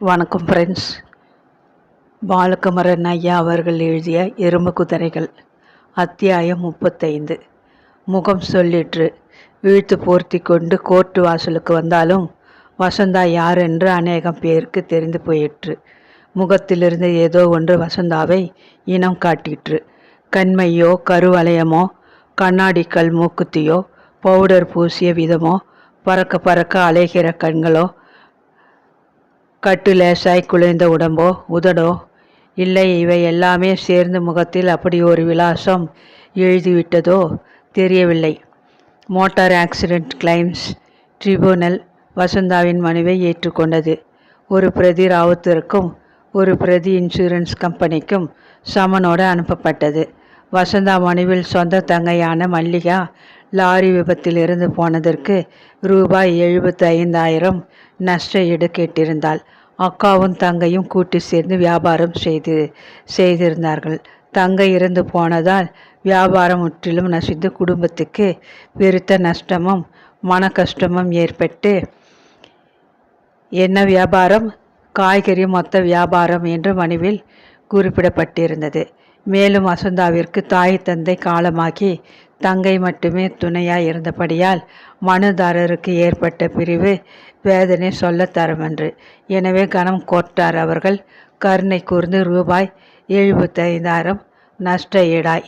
வணக்கம் ஃப்ரெண்ட்ஸ். பாலகுமரன் ஐயா அவர்கள் எழுதிய எறும்பு குதிரைகள் அத்தியாயம் 35. முகம் சொல்லிற்று. இழுத்து போர்த்தி கொண்டு கோர்ட்டு வாசலுக்கு வந்தாலும் வசந்தா யார் என்று அநேகம் பேருக்கு தெரிந்து போயிற்று. முகத்திலிருந்து ஏதோ ஒன்று வசந்தாவை இனம் காட்டிற்று. கண்மையோ கருவளையமோ கண்ணாடிக்கல் மூக்குத்தியோ பவுடர் பூசிய விதமோ பறக்க பறக்க அலைகிற கண்களோ கட்டு லேசாய் குலைந்த உடம்போ உதடோ இல்லை, இவை எல்லாமே சேர்ந்து முகத்தில் அப்படி ஒரு விலாசம் எழுதிவிட்டதோ தெரியவில்லை. மோட்டார் ஆக்சிடென்ட் கிளைம்ஸ் ட்ரிபியூனல் வசந்தாவின் மனுவை ஏற்றுக்கொண்டது. ஒரு பிரதி ராவுத்தருக்கும் ஒரு பிரதி இன்சூரன்ஸ் கம்பெனிக்கும் சமனோடு அனுப்பப்பட்டது. வசந்தா மனுவில் சொந்த தங்கையான மல்லிகா லாரி விபத்திலிருந்து போனதற்கு ரூபாய் 75,000 நஷ்ட ஈடு கேட்டிருந்தாள். அக்காவும் தங்கையும் கூட்டி சேர்ந்து வியாபாரம் செய்திருந்தார்கள். தங்கை இறந்து போனதால் வியாபாரம் முற்றிலும் நசிந்து குடும்பத்துக்கு பெருத்த நஷ்டமும் மன கஷ்டமும் ஏற்பட்டு, என்ன வியாபாரம்? காய்கறி மொத்த வியாபாரம் என்று மனுவில் குறிப்பிடப்பட்டிருந்தது. மேலும் வசந்தாவிற்கு தாய் தந்தை காலமாகி தங்கை மட்டுமே துணையாய் இருந்தபடியால் மனுதாரருக்கு ஏற்பட்ட பிரிவு வேதனை சொல்ல தரமென்று. எனவே கனம் கோர்ட்டார் அவர்கள் கருணை கூர்ந்து ரூபாய் 75,000 நஷ்ட ஈடாய்.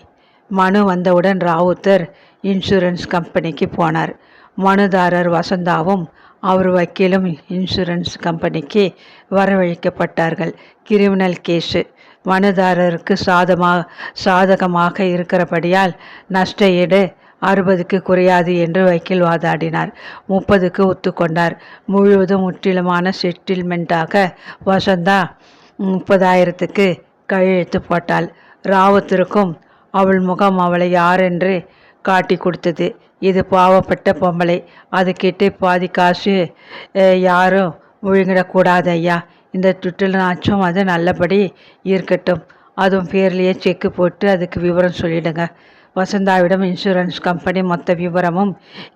மனு வந்தவுடன் ராவுத்தர் இன்சூரன்ஸ் கம்பெனிக்கு போனார். மனுதாரர் வசந்தாவும் அவர் வக்கீலும் இன்சூரன்ஸ் கம்பெனிக்கு வரவழைக்கப்பட்டார்கள். கிரிமினல் கேஸு மனுதாரருக்கு சாதகமாக இருக்கிறபடியால் நஷ்ட ஈடு 60க்கு குறையாது என்று வக்கீல் வாதாடினார். 30க்கு ஒத்துக்கொண்டார். முழுவதும் முற்றிலுமான செட்டில்மெண்ட்டாக வசந்தா 30,000க்கு கையெழுத்து போட்டாள். ராவுத்தருக்கும் அவள் முகம் அவளை யாரென்று காட்டி கொடுத்தது. இது பாவப்பட்ட பொம்பளை, அது கிட்டே பாதி காசு யாரும் முழுங்கிடக்கூடாது ஐயா. இந்த துட்டில்னாச்சும் அது நல்லபடி இருக்கட்டும். அதுவும் பேர்லேயே செக்கு போட்டு அதுக்கு விவரம் சொல்லிடுங்க. வசந்தாவிடம் இன்சூரன்ஸ் கம்பெனி மொத்த விவரமும்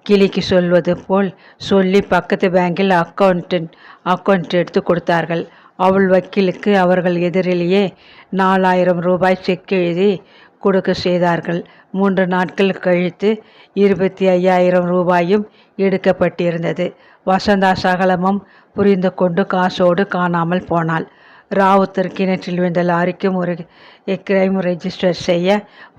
கிளிக்கு சொல்வது போல் சொல்லி பக்கத்து பேங்கில் அக்கௌண்ட் எடுத்து கொடுத்தார்கள். அவள் வக்கீலுக்கு அவர்கள் எதிரிலேயே 4,000 ரூபாய் செக் எழுதி கொடுக்க செய்தார்கள். 3 நாட்கள் கழித்து 25,000 ரூபாயும் எடுக்கப்பட்டிருந்தது. வசந்தா சகலமும் புரிந்து கொண்டு காசோடு காணாமல் போனாள். ராவுத்தர் கிணற்றில் விழுந்த லாரிக்கும் ஒரு கிரைம் ரெஜிஸ்டர் செய்ய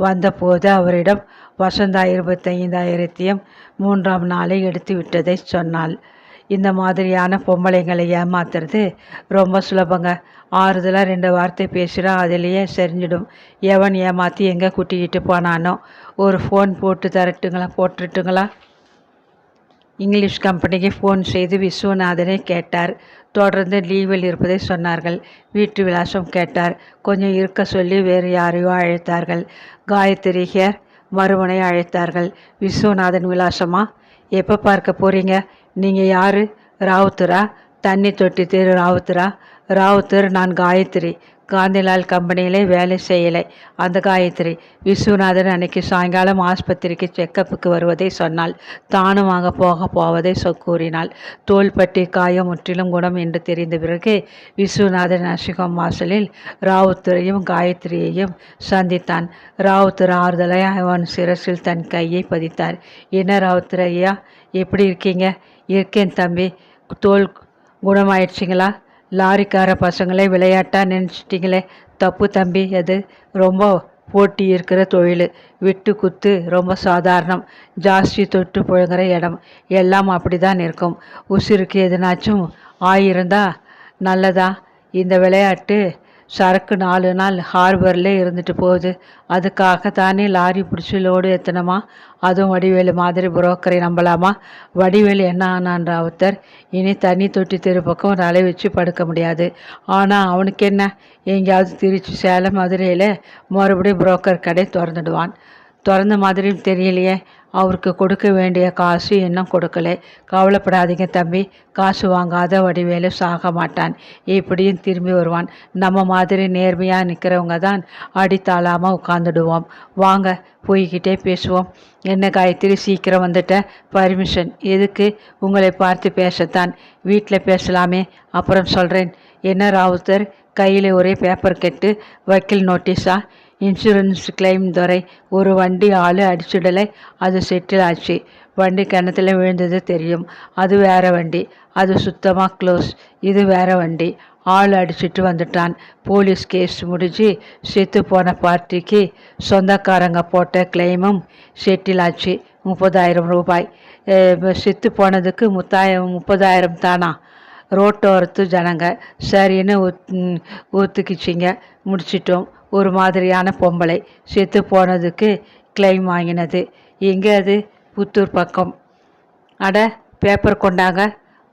வந்தபோது அவரிடம் வசந்தா 25,000 3ஆம் நாளை எடுத்து விட்டதை சொன்னாள். இந்த மாதிரியான பொம்பளைங்களை ஏமாத்துறது ரொம்ப சுலபங்க. ஆறுதலாக 2 வார்த்தை பேசுகிறா, அதிலேயே செறிஞ்சிடும் எவன் ஏமாற்றி எங்கே கூட்டிக்கிட்டு போனானோ. ஒரு ஃபோன் போட்டுட்டுங்களா? இங்கிலீஷ் கம்பெனிக்கு ஃபோன் செய்து விஸ்வநாதனை கேட்டார். தொடர்ந்து லீவில் இருப்பதை சொன்னார்கள். வீட்டு விலாசம் கேட்டார். கொஞ்சம் இருக்க சொல்லி வேறு யாரையோ அழைத்தார்கள். காயத்ரி ஹேர் மறுவனை அழைத்தார்கள். விஸ்வநாதன் விலாசமா? எப்போ பார்க்க போகிறீங்க? நீங்கள் யார்? ராவுத்தரா? தண்ணி தொட்டி தெரு ராவுத்தரா? ராவுத்தர் நான் காயத்ரி. காந்திலால் கம்பெனியிலே வேலை செய்யலை அந்த காயத்ரி. விஸ்வநாதன் அன்னைக்கு சாயங்காலம் ஆஸ்பத்திரிக்கு செக்கப்புக்கு வருவதை சொன்னாள். தானும் அங்கே போவதை கூறினாள். தோள்பட்டி காயம் முற்றிலும் குணம் என்று தெரிந்த பிறகு விஸ்வநாதன் நர்சிங்ஹோம் வாசலில் ராவுத்தரையும் காயத்ரியையும் சந்தித்தான். ராவுத்தர் ஆறுதலாய் அவன் சிரசில் தன் கையை பதித்தார். என்ன ராவுத்தர் ஐயா, எப்படி இருக்கீங்க? இருக்கேன் தம்பி. தோல் குணமாயிடுச்சிங்களா? லாரிக்கார பசங்களே விளையாட்டாக நினச்சிட்டிங்களே, தப்பு தம்பி. அது ரொம்ப போட்டி இருக்கிற தொழில். விட்டு குத்து ரொம்ப சாதாரணம். ஜாஸ்தி தொட்டு புழங்குற இடம் எல்லாம் அப்படி தான் இருக்கும். உசிருக்கு எதுனாச்சும் ஆயிருந்தா நல்லதா? இந்த விளையாட்டு சரக்கு 4 நாள் ஹார்பரில் இருந்துட்டு போகுது. அதுக்காக தானே லாரி பிடிச்சி லோடு ஏற்றணுமா? அதுவும் வடிவேலு மாதிரி புரோக்கரை நம்பலாமா? வடிவேலு என்ன ஆனான் ராவுத்தர்? இனி தண்ணி தொட்டி தெரு பக்கம் தலை வச்சு படுக்க முடியாது. ஆனால் அவனுக்கு என்ன, எங்கேயாவது திருச்சி சேலம் மதுரையில் மறுபடியும் புரோக்கர் கடை திறந்துடுவான். திறந்த மாதிரியும் தெரியலையே. அவருக்கு கொடுக்க வேண்டிய காசு இன்னும் கொடுக்கல. கவலைப்படாதீங்க தம்பி, காசு வாங்காத வடிவேலு சாக மாட்டான், இப்படியும் திரும்பி வருவான். நம்ம மாதிரி நேர்மையாக நிற்கிறவங்க தான் அடித்தாளாமல் உட்காந்துடுவோம். வாங்க போய்கிட்டே பேசுவோம். என்ன காயத்ரி, சீக்கிரம் வந்துட்ட? பர்மிஷன் எதுக்கு? உங்களை பார்த்து பேசத்தான். வீட்டில் பேசலாமே, அப்புறம் சொல்கிறேன். என்ன ராவுத்தர், கையில் ஒரே பேப்பர் கெட்டு, வக்கீல் நோட்டீஸா? இன்சூரன்ஸ் கிளைம் துறை. ஒரு வண்டி ஆள் அடிச்சுடலை, அது செட்டில் ஆச்சு. வண்டி கிணத்துல விழுந்தது தெரியும், அது வேற வண்டி, அது சுத்தமாக க்ளோஸ். இது வேற வண்டி, ஆள் அடிச்சுட்டு வந்துட்டான். போலீஸ் கேஸ் முடிஞ்சு செத்து போன பார்ட்டிக்கு சொந்தக்காரங்க போட்ட கிளைமும் செட்டில் ஆச்சு. 30,000 ரூபாய். செத்து போனதுக்கு 30,000 தானா? ரோட்டோரத்து ஜனங்க சரின்னு ஊத்துக்கிச்சிங்க. முடிச்சிட்டோம். ஒரு மாதிரியான பொம்பளை செத்து போனதுக்கு கிளைம் வாங்கினது. எங்கே அது? புத்தூர் பக்கம். அட, பேப்பர் கொண்டாங்க.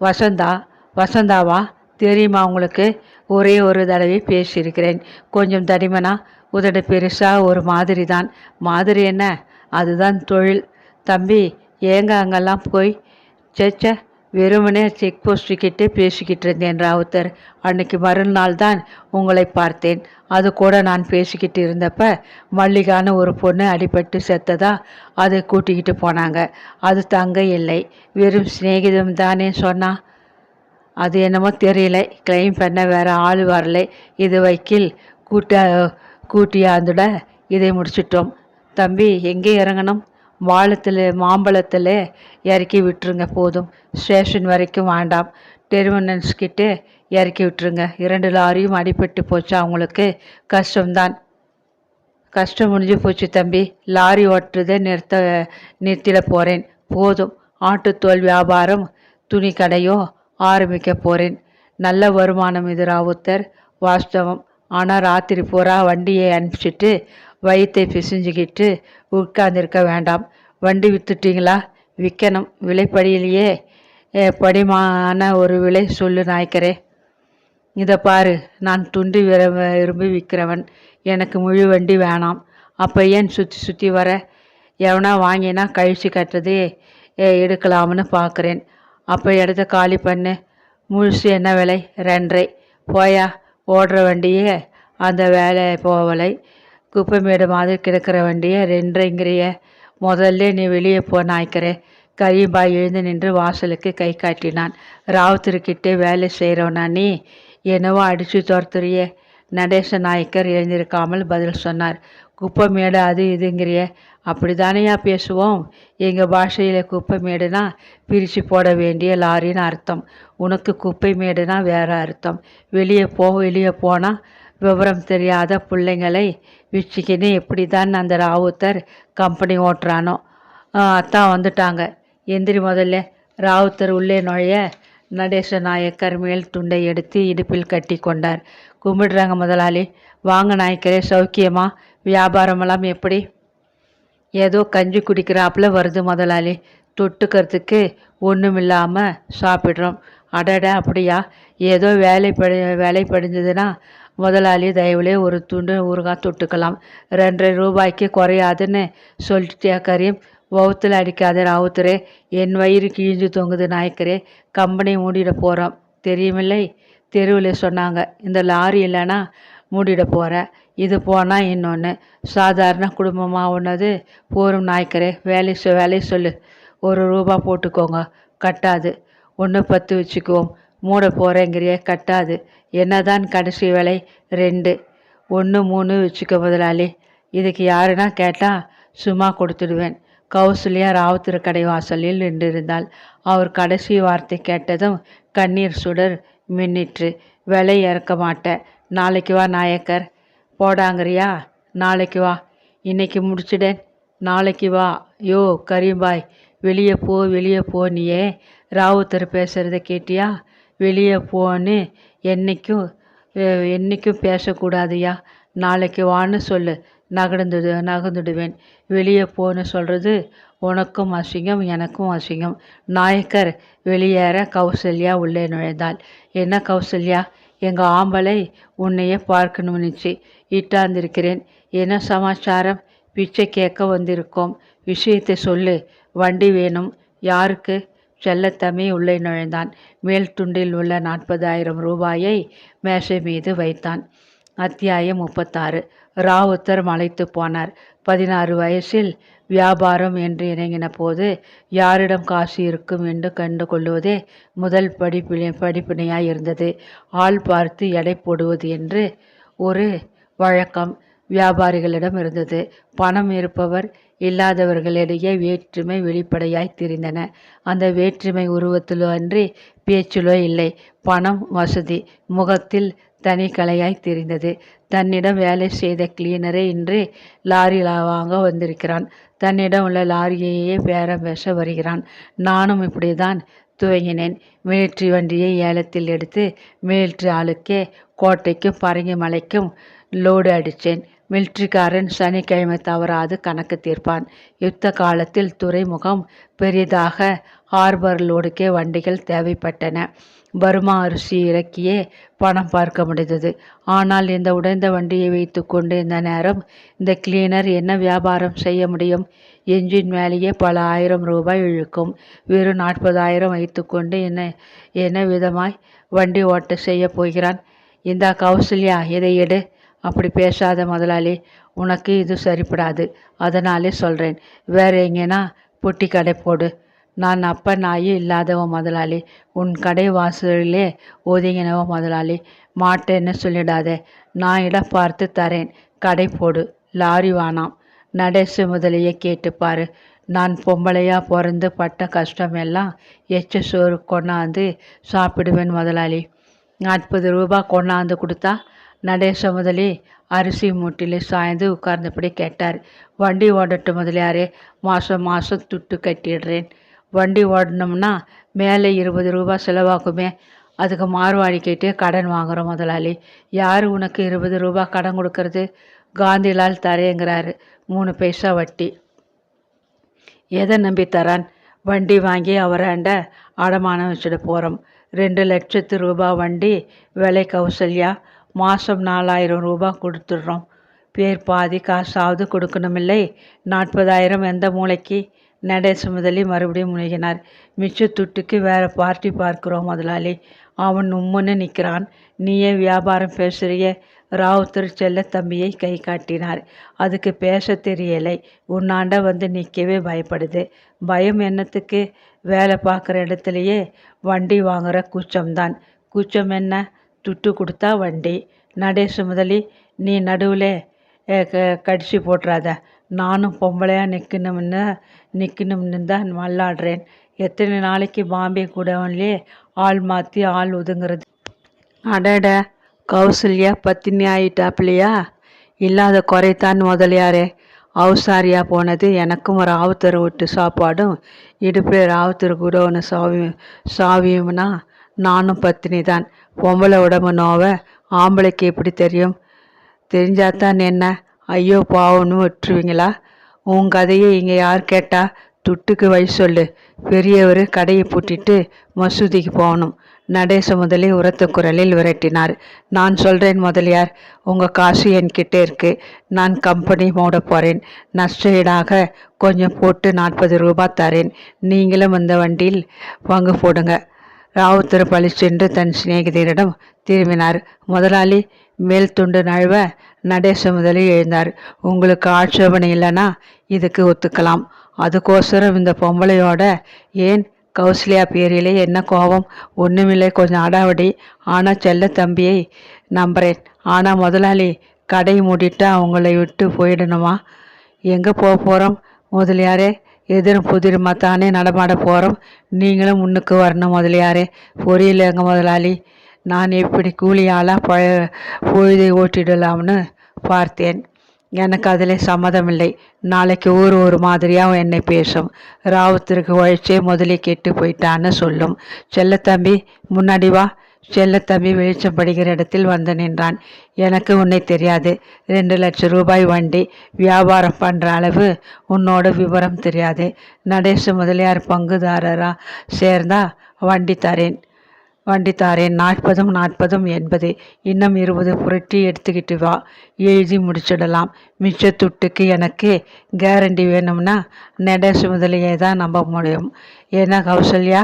வசந்தா. வசந்தாவா? தெரியுமா உங்களுக்கு? ஒரே ஒரு தடவை பேசியிருக்கிறேன். கொஞ்சம் தடிமனா, உதடு பெருசாக ஒரு மாதிரி தான். மாதிரி என்ன, அதுதான் தொழில். தம்பி, ஏங்க அங்கெல்லாம் போய்? சேச்ச, வெறுமனே செக் போஸ்ட்டுக்கிட்டே பேசிக்கிட்டு இருந்தேன் ராவுத்தர். அன்னைக்கு மறுநாள் தான் உங்களை பார்த்தேன். அது கூட நான் பேசிக்கிட்டு இருந்தப்ப மல்லிகான ஒரு பொண்ணு அடிபட்டு செத்ததா அதை கூட்டிக்கிட்டு போனாங்க. அது தங்க இல்லை, வெறும் சிநேகிதம் தானே சொன்னா. அது என்னமோ தெரியல, கிளைம் பண்ண வேற ஆள் வரலை. இது வக்கீல் கூட்டியாந்துட இதை முடிச்சிட்டோம். தம்பி, எங்கே இறங்கணும்? மாம்பழத்தில் இறக்கி விட்டுருங்க போதும். ஸ்டேஷன் வரைக்கும் வேண்டாம், டெர்மினல்ஸ் கிட்டே இறக்கி விட்டுருங்க. 2 லாரியும் அடிபட்டு போச்சா அவங்களுக்கு? கஷ்டம்தான். கஷ்டம் முடிஞ்சு போச்சு தம்பி. லாரி ஓட்டுறதை நிறுத்திட போகிறேன். போதும். ஆட்டுத்தோல் வியாபாரம், துணி கடையோ ஆரம்பிக்க போகிறேன். நல்ல வருமானம் இது ராவுத்தர், வாஸ்தவம். ஆனால் ராத்திரி பூரா வண்டியை அனுப்பிச்சிட்டு வயிற்றை பிசிஞ்சுக்கிட்டு உட்கார்ந்திருக்க வேண்டாம். வண்டி விற்றுட்டீங்களா? விற்கணும். விலைப்படியிலேயே படிமான ஒரு விலை சொல்லு நாய்க்கரே. இதை பாரு, நான் துண்டு விரும்பி விற்கிறவன். எனக்கு முழு வண்டி வேணாம். அப்போ ஏன் சுற்றி சுற்றி வர? எவனா வாங்கினா கழிச்சு கட்டுறதே எடுக்கலாம்னு பார்க்குறேன். அப்போ இடத்த காலி பண்ணு. முழுசு என்ன விலை? 2.5. போயா, ஓடுற வண்டியே அந்த வேலை போகலை. குப்பைமேடு மாதிரி கிடக்கிற வண்டியை 2.5ங்கிறிய? முதல்ல நீ வெளியே போ நாய்க்கரே. கரீம்பாய் எழுந்து நின்று வாசலுக்கு கை காட்டினான். ராவுத்தர்கிட்டே வேலை செய்கிறவனா நீ? என்னவோ அடித்து துரத்துறியே. நடேச நாயக்கர் எழுந்திருக்காமல் பதில் சொன்னார். குப்பை மேடு அது இதுங்கிறிய? அப்படி தானையா பேசுவோம். எங்கள் பாஷையில் குப்பை மேடுனா பிரித்து போட வேண்டிய லாரின்னு அர்த்தம். உனக்கு குப்பை மேடுனா வேறு அர்த்தம். வெளியே போனால் விவரம் தெரியாத பிள்ளைங்களை வச்சுக்கின்னு எப்படி தான் அந்த ராவுத்தர் கம்பெனி ஓட்டுறானோ. அத்தான் வந்துட்டாங்க, எந்திரி முதல்ல. ராவுத்தர் உள்ளே நுழைய நடேச நாயக்கர் மேல் துண்டை எடுத்து இடுப்பில் கட்டி கொண்டார். கும்பிடுறாங்க முதலாளி. வாங்க நாயக்கரே, சௌக்கியமா? வியாபாரமெல்லாம் எப்படி? ஏதோ கஞ்சி குடிக்கிறாப்புல வருது முதலாளி. தொட்டுக்கிறதுக்கு ஒன்றும் இல்லாமல் சாப்பிட்றோம். அடட, அப்படியா? ஏதோ வேலை படிஞ்சதுன்னா முதலாளி தயவுலே ஒரு துண்டு ஊறுகாய் தொட்டுக்கலாம். 2.5 ரூபாய்க்கு குறையாதுன்னு சொல்லிட்டியா கரீம்? வவுத்தில் அடிக்காத ராவுத்தரே. என் வயிறு கிழிஞ்சு தொங்குது நாயக்கரே. கம்பெனி மூடிட போகிறோம் தெரியுமில்லை? தெருவில் சொன்னாங்க. இந்த லாரி இல்லைன்னா மூடிட போகிற. இது போனால் இன்னொன்று. சாதாரண குடும்பமாக ஒன்றது போரும் நாயக்கரே. வேலை சொல்லு. 1 ரூபா போட்டுக்கோங்க. கட்டாது. 1.10 வச்சுக்குவோம். மூட போகிறேங்கிறிய? கட்டாது. என்னதான் கடைசி விலை? 2. 1.3 வச்சுக்க முதலாளி. இதுக்கு யாருன்னா கேட்டால் சும்மா கொடுத்துடுவேன். கௌசல்யா ராவுத்தர் கடை வாசலில் நின்றிருந்தாள். அவர் கடைசி வார்த்தை கேட்டதும் கண்ணீர் சுடர் மின்னிற்று. விலை இறக்க மாட்டேன். நாளைக்கு வா நாயக்கர். போடாங்கிறியா? நாளைக்கு வா. இன்னைக்கு முடிச்சிடேன். நாளைக்கு வா. யோ கரீம்பாய், வெளியே போ நீயே. ராவுத்தர் பேசுகிறத கேட்டியா? வெளியே போன்னு என்னைக்கும் பேசக்கூடாதுயா. நாளைக்கு வான்னு சொல்லு. நகர்ந்துடுவேன். வெளியே போன்னு சொல்கிறது உனக்கும் அசிங்கம், எனக்கும் அசிங்கம். நாயக்கர் வெளியேற கௌசல்யா உள்ளே நுழைந்தாள். என்ன கௌசல்யா, எங்கள் ஆம்பளை உன்னையே பார்க்கணும்னுச்சு. இட்டாந்திருக்கிறேன். என்ன சமாச்சாரம்? பிச்சை கேட்க வந்திருக்கோம். விஷயத்தை சொல்லு. வண்டி வேணும். யாருக்கு? செல்லத்தம்பி உள்ளே நுழைந்தான். மேல் துண்டில் உள்ள 40,000 ரூபாயை மேசை மீது வைத்தான். அத்தியாயம் 36. ராவுத்தர் மலைத்து போனார். 16 வயசில் வியாபாரம் என்று இறங்கின போது யாரிடம் காசு இருக்கும் என்று கண்டு கொள்வதே முதல் படிப்பினையாய் இருந்தது. ஆள் பார்த்து எடை போடுவது என்று ஒரு வழக்கம் வியாபாரிகளிடம் இருந்தது. பணம் இருப்பவர் இல்லாதவர்களிடையே வேற்றுமை வெளிப்படையாய் தெரிந்தன. அந்த வேற்றுமை உருவத்திலோ அன்றி பேச்சிலோ இல்லை. பணம், வசதி முகத்தில் தனி கலையாய் தெரிந்தது. தன்னிடம் வேலை செய்த கிளீனரை இன்று லாரி வாங்க வந்திருக்கிறான். தன்னிடம் உள்ள லாரியையே பேரம் பேச வருகிறான். நானும் இப்படிதான் துவங்கினேன். மிலிட்ரி வண்டியை ஏலத்தில் எடுத்து மிலிட்ரி ஆளுக்கே கோட்டைக்கும் பரங்கி மலைக்கும் லோடு அடித்தேன். மிலிட்ரிக்காரன் சனிக்கிழமை தவறாது கணக்கு தீர்ப்பான். யுத்த காலத்தில் துறைமுகம் பெரிதாக ஹார்பர் லோடுக்கே வண்டிகள் தேவைப்பட்டன. பர்மா அரிசி இறக்கியே பணம் பார்க்க முடிந்தது. ஆனால் இந்த உடைந்த வண்டியை வைத்து கொண்டு இந்த நேரம் இந்த கிளீனர் என்ன வியாபாரம் செய்ய முடியும்? என்ஜின் மேலேயே பல 1000 ரூபாய் இழுக்கும். வெறும் 40,000 வைத்து கொண்டு என்ன விதமாய் வண்டி ஓட்ட செய்ய போகிறான்? இந்த கௌசல்யா, இதை எடு. அப்படி பேசாத முதலாளி, உனக்கு இது சரிப்படாது. அதனாலே சொல்கிறேன். வேற எங்கேனா பொட்டி கடை போடு. நான் அப்ப நாயே இல்லாதவன் முதலாளி. உன் கடை வாசலிலே ஒதுங்கினவன் முதலாளி. மாட்டேன்னு சொல்லிடாதே. நான் இடம் பார்த்து தரேன். கடை போடு. லாரி வானாம். நடேசு முதலியை கேட்டுப்பாரு. நான் பொம்பளையா பிறந்து பட்ட கஷ்டமெல்லாம் எச்ச சோறு கொண்டாந்து சாப்பிடுவேன் முதலாளி. 40 ரூபாய் கொண்டாந்து கொடுத்தா? நடேச முதலி அரிசி மூட்டிலே சாய்ந்து உட்கார்ந்தபடி கேட்டார். வண்டி ஓடட்டும் முதலியாரே. மாதம் துட்டு கட்டிடுறேன். வண்டி ஓடணும்னா மேலே 20 ரூபாய் செலவாகுமே. அதுக்கு மார்வாடி கேட்டே கடன் வாங்குகிறோம் முதலாளி. யார் உனக்கு 20 ரூபாய் கடன் கொடுக்கறது? காந்திலால் தரேங்கிறாரு. 3 பைசா வட்டி. எதை நம்பி தரான்? வண்டி வாங்கி அவராண்ட அடமானம் வச்சுட போகிறோம். 2 லட்சத்து ரூபாய் வண்டி விலை கௌசல்யா. மாதம் 4,000 ரூபாய் கொடுத்துட்றோம். பேர் பாதி காசாவது கொடுக்கணுமில்லை? 40,000 எந்த மூளைக்கு? நடேச முதலி மறுபடியும் முழுகினார். மிச்ச துட்டுக்கு வேற பார்ட்டி பார்க்குறோம் முதலாளி. அவன் உம்முன்னு நிற்கிறான். நீயே வியாபாரம் பேசுறிய? ராவுத்தர் செல்ல தம்பியை கை காட்டினார். அதுக்கு பேச தெரியலை. உன்னாண்ட வந்து நிற்கவே பயப்படுது. பயம் என்னத்துக்கு? வேலை பார்க்குற இடத்துலையே வண்டி வாங்குகிற கூச்சம்தான். கூச்சம் என்ன? துட்டு கொடுத்தா வண்டி. நடேச முதலி, நீ நடுவில் கடிச்சு போட்டுறாத. நானும் பொம்பளையாக நிற்கணும்னு தான் மல்லாடுறேன். எத்தனை நாளைக்கு பாம்பே கூடவன்லே ஆள் மாற்றி ஆள் ஒதுங்கிறது? அடட, கௌசல்யா பத்தினி ஆயிட்டாப்லையா? இல்லாத குறைத்தான் முதலியாரே. அவுசாரியா போனது எனக்கும் ராவுத்தர் விட்டு சாப்பாடும் இடுப்பில் ராவுத்தர் கூட ஒன்று சாவியும்னா நானும் பத்தினி தான். பொம்பளை உடம்பு நோவ ஆம்பளைக்கு எப்படி தெரியும்? தெரிஞ்சாதான் என்ன? ஐயோ பாவம்னு விட்டுருவீங்களா? உன் கதையை இங்கே யார் கேட்டா? துட்டுக்கு வழி சொல்லு. பெரியவர் கடையை பூட்டிட்டு மசூதிக்கு போகணும். நடேச முதலி உரத்த குரலில் விரட்டினார். நான் சொல்கிறேன் முதலியார், உங்கள் காசு என்கிட்ட இருக்கு. நான் கம்பெனி மூட போகிறேன். நஷ்ட ஈடாக கொஞ்சம் போட்டு 40 ரூபாய் தரேன். நீங்களும் இந்த வண்டியில் பங்கு போடுங்க. ராவுத்தர் பழிச்சென்று தன் சிநேகிதரிடம் திரும்பினார். முதலாளி மேல் துண்டு நழுவ நடேச முதலி எழுந்தார். உங்களுக்கு ஆட்சேபனை இல்லைன்னா இதுக்கு ஒத்துக்கலாம். அதுக்கோசரம் இந்த பொம்பளையோட ஏன் கௌசல்யா பேரிலே என்ன கோபம்? ஒன்றுமில்லை, கொஞ்சம் அடாவடி. ஆனால் செல்ல தம்பியை நம்புகிறேன். ஆனால் முதலாளி, கடை மூடிட்டு அவங்கள விட்டு போயிடணுமா? எங்கே போகிறோம் முதலியாரே? எதிரும் புதிருமா தானே நடமாட போகிறோம். நீங்களும் முன்னுக்கு வரணும் முதலியாரே. புரியலங்க முதலாளி. நான் எப்படி கூலியாளாக பொழுதை ஓட்டிடலாம்னு பார்த்தேன். எனக்கு அதில் சம்மதமில்லை. நாளைக்கு ஊர் ஒரு மாதிரியாக என்னை பேசும். ராவுத்தருக்கு உழைச்சே முதலே கெட்டு போயிட்டான்னு சொல்லும். செல்லத்தம்பி முன்னாடி வா. செல்லத்தம்பி வெளிச்சம் படுகிற இடத்தில் வந்து நின்றான். எனக்கு உன்னை தெரியாது. 2 லட்சம் ரூபாய் வண்டி வியாபாரம் பண்ணுற அளவு உன்னோட விவரம் தெரியாது. நடேச முதலியார் பங்குதாரராக சேர்ந்தா வண்டி தரேன். வண்டி தாரேன். 40ம் 40ம் 80. இன்னும் 20 புரட்டி எடுத்துக்கிட்டு வா. எழுதி முடிச்சிடலாம். மிச்ச துட்டுக்கு எனக்கு கேரண்டி வேணும்னா நடேசு முதலியை தான் நம்ப முடியும். ஏன்னா கௌசல்யா,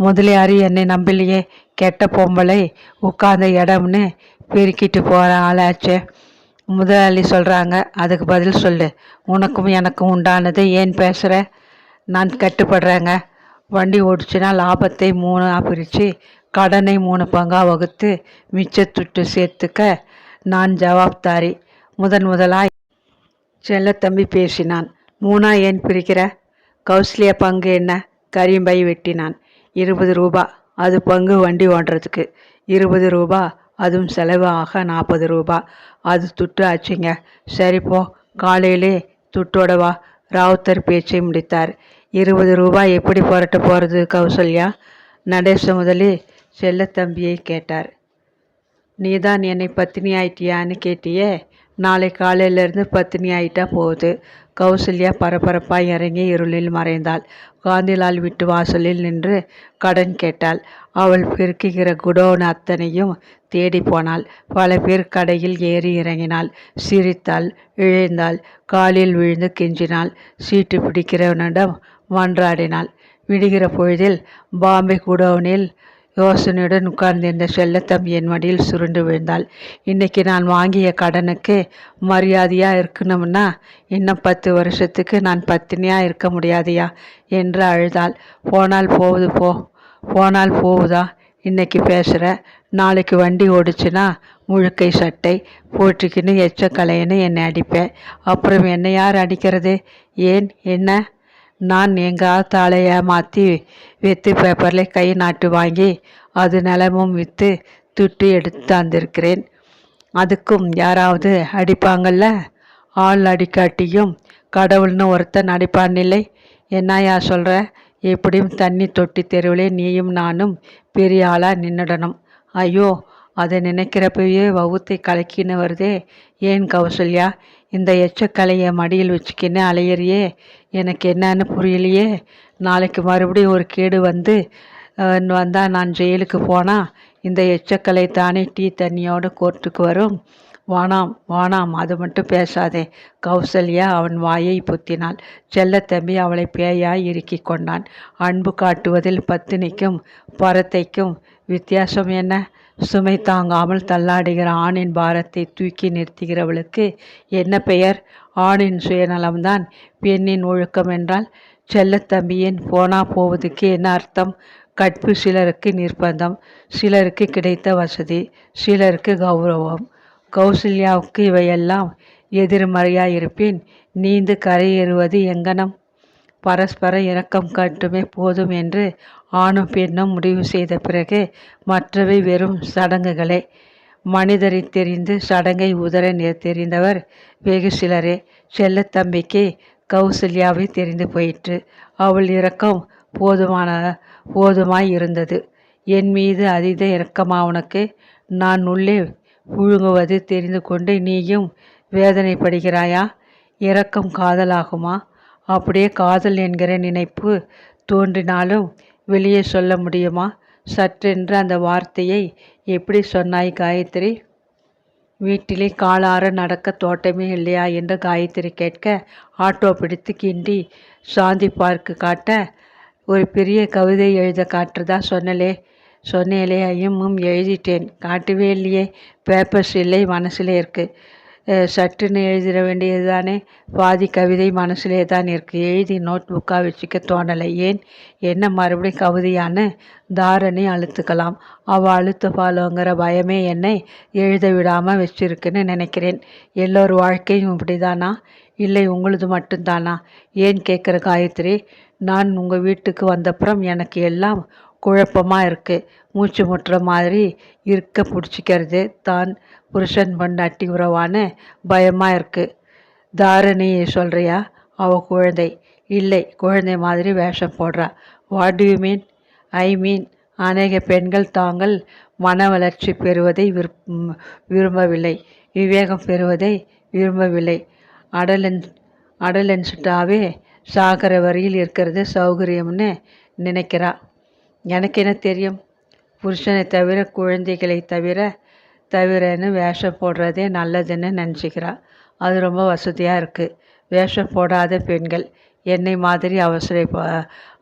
முதலியார் என்னை நம்பலையே. கெட்ட பொம்பளை உட்கார்ந்த இடம்னு பெருக்கிட்டு போகிற ஆளாச்சே. முதலாளி சொல்கிறாங்க, அதுக்கு பதில் சொல்லு. உனக்கும் எனக்கும் உண்டானது ஏன் பேசுகிற? நான் கட்டுப்படுறேங்க. வண்டி ஓடிச்சுன்னா லாபத்தை 3ஆக பிரித்து கடனை 3 பங்காக வகுத்து மிச்ச துட்டு சேர்த்துக்க நான் ஜவாப்தாரி. முதலாய் செல்லத்தம்பி பேசினான். 3ஆ ஏன் பிரிக்கிற? கௌசல்யா பங்கு என்ன? கரிம்பை வெட்டினான். 20 ரூபா. அது பங்கு வண்டி ஓடுறதுக்கு. 20 ரூபா. அதுவும் செலவு ஆக 40 ரூபா. அது துட்டு ஆச்சுங்க. சரி போ, காலையிலே துட்டோட வா. ராவுத்தர் பேச்சை முடித்தார். 20 ரூபாய் எப்படி புரட்ட போகிறது கௌசல்யா? நடேச முதலி செல்லத்தம்பியை கேட்டார். நீதான் என்னை பத்தினி ஆயிட்டியான்னு கேட்டியே. நாளை காலையிலேருந்து பத்தினி ஆயிட்டா போகுது. கௌசல்யா பரபரப்பாய் இறங்கி இருளில் மறைந்தாள். காந்திலால் வீட்டு வாசலில் நின்று கடன் கேட்டாள். அவள் பெருக்குகிற குடோன் அத்தனையும் தேடி போனாள். பல பேர் கடையில் ஏறி இறங்கினாள். சிரித்தாள், இழைந்தாள், காலில் விழுந்து கெஞ்சினாள். சீட்டு பிடிக்கிறவனிடம் மன்றாடினாள். விடுகிற பொழுதில் பாம்பே குடோனில் யோசனையுடன் உட்கார்ந்திருந்த செல்லத்தம்பியின் மடியில் சுருண்டு விழுந்தாள். இன்னைக்கு நான் வாங்கிய கடனுக்கு மரியாதையாக இருக்கணும்னா இன்னும் 10 வருஷத்துக்கு நான் பத்தினியாக இருக்க முடியாதையா என்று அழுதாள். போனால் போகுது போ. போனால் போகுதா? இன்னைக்கு பேசுகிற, நாளைக்கு வண்டி ஓடிச்சுன்னா முழுக்கை சட்டை போட்டிக்கின்னு எச்சக்கலைன்னு என்னை அடிப்பேன். அப்புறம் என்னை யார் அடிக்கிறது? ஏன் என்ன? நான் எங்கள் தாளையை மாற்றி விற்று பேப்பரில் கை நாட்டு வாங்கி அது நிலமும் விற்று துட்டு எடுத்து தந்திருக்கிறேன். அதுக்கும் யாராவது அடிப்பாங்கள்ல? ஆள் அடிக்காட்டியும் கடவுள்னு ஒருத்தன் அடிப்பானில்லை. என்னையா சொல்கிற? எப்படியும் தண்ணி தொட்டி தெருவிலே நீயும் நானும் பெரிய ஆளாக நின்றுடணும். ஐயோ, அதை நினைக்கிறப்பவே வவுத்தை கலக்கின்னு வருதே. ஏன் கௌசல்யா, இந்த எச்சக்கலையை மடியில் வச்சுக்கின்னு அலையிறியே? எனக்கு என்னன்னு புரியலையே. நாளைக்கு மறுபடியும் ஒரு கேடு வந்தால் நான் ஜெயிலுக்கு போனால் இந்த எச்சக்கலை தானே டீ தண்ணியோடு கோர்ட்டுக்கு வரும். வானாம் வானாம், அது மட்டும் பேசாதே. கௌசல்யா அவன் வாயை புத்தினாள். செல்லத்தம்பி அவளை பேயாய் இறுக்கி கொண்டான். அன்பு காட்டுவதில் பத்தினிக்கும் பரத்தைக்கும் வித்தியாசம் என்ன? சுமை தாங்காமல் தள்ளாடுகிற ஆணின் பாரத்தை தூக்கி நிறுத்துகிறவளுக்கு என்ன பெயர்? ஆணின் சுயநலம்தான் பெண்ணின் ஒழுக்கம் என்றால் செல்லத்தம்பியின் போனா போவதுக்கு என்ன அர்த்தம்? கற்பு சிலருக்கு நிர்பந்தம், சிலருக்கு கிடைத்த வசதி, சிலருக்கு கௌரவம். கௌசல்யாவுக்கு இவையெல்லாம் எதிர்மறையாயிருப்பேன். நீந்து கரையேறுவது எங்கனம்? பரஸ்பர இரக்கம் காட்டுமே போதும் என்று ஆணும் பெண்ணும் முடிவு செய்த பிறகு மற்றவை வெறும் சடங்குகளே. மனிதரை தெரிந்து சடங்கை உதற தெரிந்தவர் வெகு சிலரே. செல்லத்தம்பிக்கு கௌசல்யாவை தெரிந்து போயிற்று. அவள் இரக்கம் போதுமாய் இருந்தது. என் மீது அதீத இரக்கமா உனக்கு? நான் உள்ளே புழுங்குவது தெரிந்து கொண்டு நீயும் வேதனைப்படுகிறாயா? இரக்கம் காதலாகுமா? அப்படியே காதல் என்கிற நினைப்பு தோன்றினாலும் வெளியே சொல்ல முடியுமா? சற்றென்று அந்த வார்த்தையை எப்படி சொன்னாய் காயத்ரி? வீட்டிலே காலார நடக்க தோட்டமே இல்லையா என்று காயத்ரி கேட்க, ஆட்டோ பிடித்து கிண்டி சாந்தி பார்க்கு காட்ட, ஒரு பெரிய கவிதை எழுத காட்டுறதா சொன்னேலே ஐயமும் எழுதிட்டேன். காட்டவே இல்லையே. பேப்பர்ஸ் இல்லை, மனசில் இருக்குது. சட்டுன்னு எழுதிட வேண்டியது தானே. பாதி கவிதை மனசிலே தான் இருக்குது. எழுதி நோட் புக்காக வச்சுக்க தோணலை. ஏன்? என்ன மறுபடியும் கவிதையான்னு தாரணி அழுத்துக்கலாம். அவள் அழுத்துப்பாளுங்கிற பயமே என்னை எழுத விடாமல் வச்சிருக்குன்னு நினைக்கிறேன். எல்லோர் வாழ்க்கையும் இப்படி தானா? இல்லை உங்களது மட்டும்தானா? ஏன் கேட்குற காயத்ரி? நான் உங்கள் வீட்டுக்கு வந்தப்புறம் எனக்கு எல்லாம் குழப்பமாக இருக்குது. மூச்சு முட்டுற மாதிரி இருக்க பிடிச்சிக்கிறது தான் புருஷன் பொண்டாட்டி உறவான பயமாக இருக்குது. தாரணி சொல்கிறியா? அவள் குழந்தை இல்லை, குழந்தை மாதிரி வேஷம் போடுறா. What do you mean? I mean, அநேக பெண்கள் தாங்கள் மன வளர்ச்சி பெறுவதை விரும்பவில்லை, விவேகம் பெறுவதை விரும்பவில்லை. அடலன்ஸ்டாவே சாகர வரியில் இருக்கிறது சௌகரியம்னு நினைக்கிறா. எனக்கு என்ன தெரியும்? புருஷனை தவிர குழந்தைகளை தவிரன்னு வேஷம் போடுறதே நல்லதுன்னு நினச்சிக்கிறா. அது ரொம்ப வசதியாக இருக்குது. வேஷம் போடாத பெண்கள் என்னை மாதிரி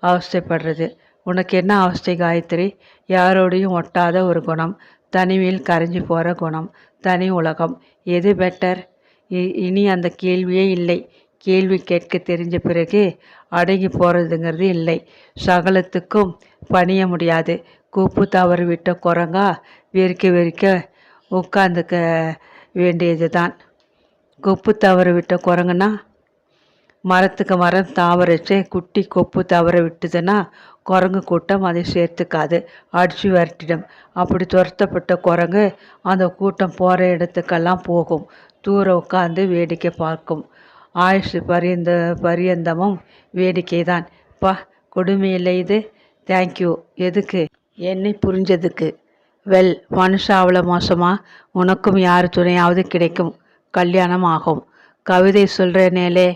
அவஸ்தைப்படுறது. உனக்கு என்ன அவஸ்தை காயத்ரி? யாரோடையும் ஒட்டாத ஒரு குணம், தனிமையில் கரைஞ்சி போகிற குணம், தனி உலகம். எது பெட்டர்? இனி அந்த கேள்வியே இல்லை. கேள்வி கேட்க தெரிஞ்ச பிறகு அடங்கி போகிறதுங்கிறது இல்லை. சகலத்துக்கும் பணிய முடியாது. கூப்பு தவறு விட்ட குரங்கா வெறிக்க உட்காந்துக்க வேண்டியது தான். கொப்பு தவறு விட்ட குரங்குன்னா மரத்துக்கு மரம் தாவரச்சே குட்டி கொப்பு தவற விட்டுதுன்னா குரங்கு கூட்டம் அதை சேர்த்துக்காது, அடித்து விரட்டிடும். அப்படி துரத்தப்பட்ட குரங்கு அந்த கூட்டம் போகிற இடத்துக்கெல்லாம் போகும். தூரம் உட்காந்து வேடிக்கை பார்க்கும். ஆயுஷ் பரியந்தமும் வேடிக்கை தான். கொடுமையில்லை இது. தேங்க்யூ. எதுக்கு? என்னை புரிஞ்சதுக்கு. வெல், மனுஷா அவ்வளோ மோசமா? உனக்கும் யார் துணையாவது கிடைக்கும், கல்யாணம் ஆகும். கவிதை சொல்கிறேனேலே